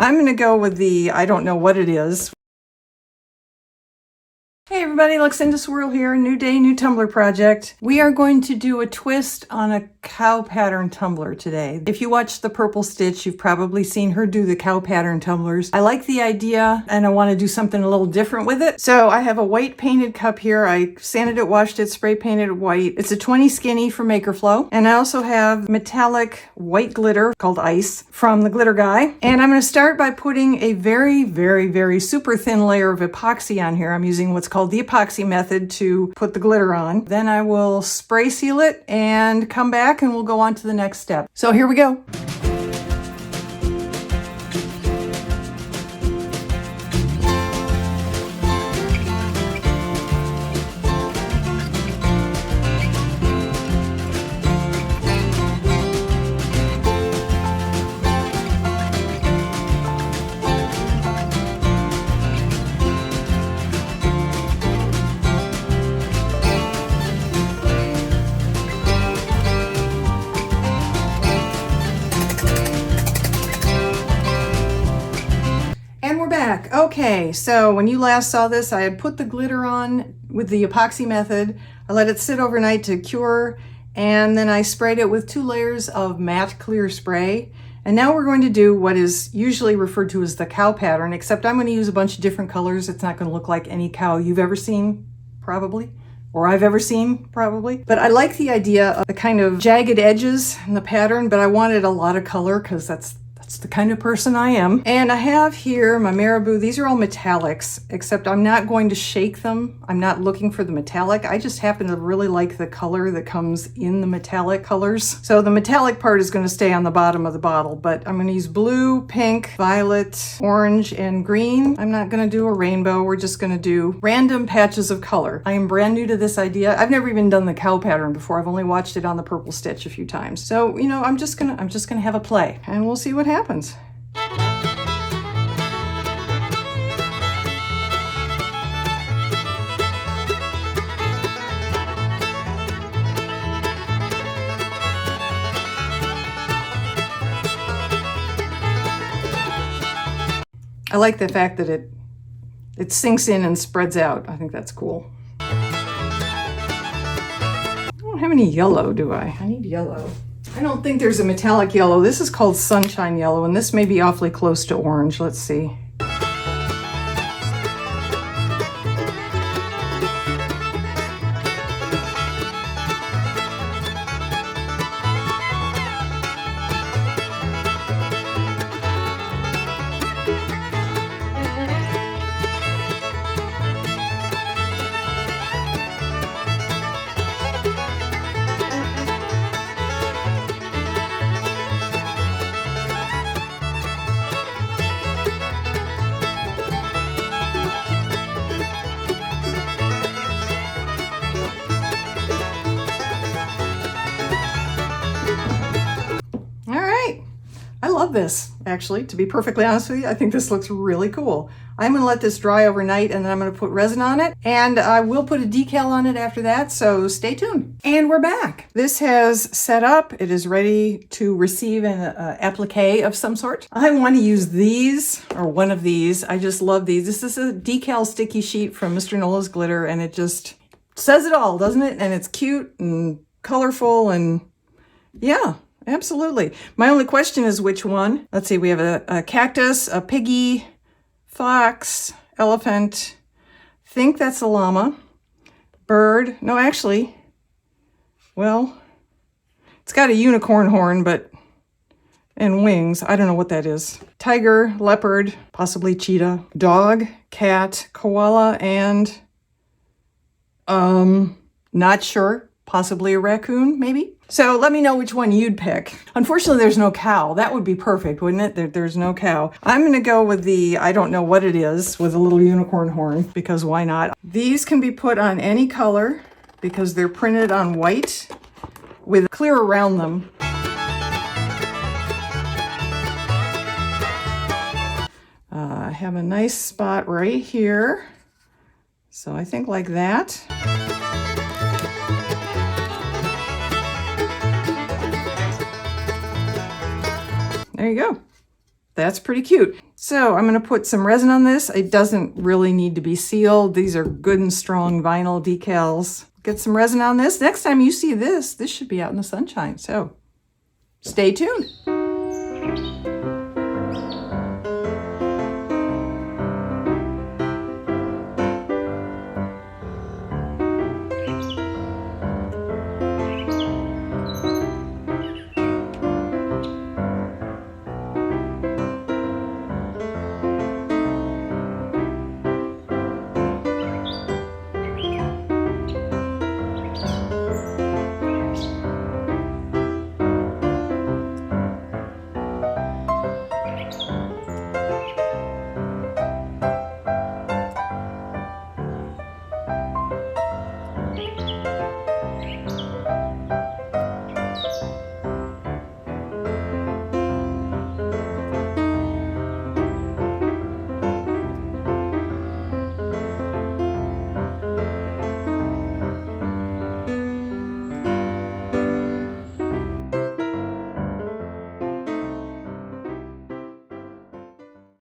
I'm going to go with the I don't know what it is. Hey everybody, Luxinda Swirl here. New day, new tumbler project. We are going to do a twist on a cow pattern tumbler today. If you watched the Purple Stitch, you've probably seen her do the cow pattern tumblers. I like the idea and I want to do something a little different with it. So I have a white painted cup here. I sanded it, washed it, spray painted it white. It's a 20 skinny from Maker Flow. And I also have metallic white glitter called Ice from the Glitter Guy. And I'm going to start by putting a very super thin layer of epoxy on here. I'm using what's called the epoxy method to put the glitter on. Then I will spray seal it and come back and we'll go on to the next step. So here we go. Back. Okay, so when you last saw this, I had put the glitter on with the epoxy method. I let it sit overnight to cure, and then I sprayed it with 2 layers of matte clear spray. And now we're going to do what is usually referred to as the cow pattern, except I'm going to use a bunch of different colors. It's not going to look like any cow you've ever seen, probably, or I've ever seen, probably. But I like the idea of the kind of jagged edges in the pattern, but I wanted a lot of color because that's the kind of person I am. And I have here my marabou. These are all metallics, except I'm not going to shake them. I'm not looking for the metallic. I just happen to really like the color that comes in the metallic colors. So the metallic part is going to stay on the bottom of the bottle, but I'm going to use blue, pink, violet, orange, and green. I'm not going to do a rainbow. We're just going to do random patches of color. I am brand new to this idea. I've never even done the cow pattern before. I've only watched it on the Purple Stitch a few times. So, you know, I'm just gonna have a play and we'll see what happens. I like the fact that it sinks in and spreads out. I think that's cool. I don't have any yellow, do I? I need yellow. I don't think there's a metallic yellow. This is called sunshine yellow, and this may be awfully close to orange. Let's see. I love this, actually, to be perfectly honest with you. I think this looks really cool. I'm going to let this dry overnight and then I'm going to put resin on it, and I will put a decal on it after that, so stay tuned. And we're back. This has set up. It is ready to receive an applique of some sort. I want to use these, or one of these. I just love these. This is a decal sticky sheet from Mr. Nola's Glitter, and it just says it all, doesn't it? And it's cute and colorful, and yeah. Absolutely. My only question is which one. Let's see, we have a cactus, a piggy, fox, elephant. Think that's a llama. Bird. No, actually, well, it's got a unicorn horn, and wings. I don't know what that is. Tiger, leopard, possibly cheetah, dog, cat, koala, and not sure. Possibly a raccoon, maybe? So let me know which one you'd pick. Unfortunately, there's no cow. That would be perfect, wouldn't it? There's no cow. I'm going to go with the I don't know what it is with a little unicorn horn, because why not? These can be put on any color because they're printed on white with clear around them. I have a nice spot right here. So I think like that. There you go. That's pretty cute. So I'm going to put some resin on this. It doesn't really need to be sealed. These are good and strong vinyl decals. Get some resin on this. Next time you see this, this should be out in the sunshine. So stay tuned.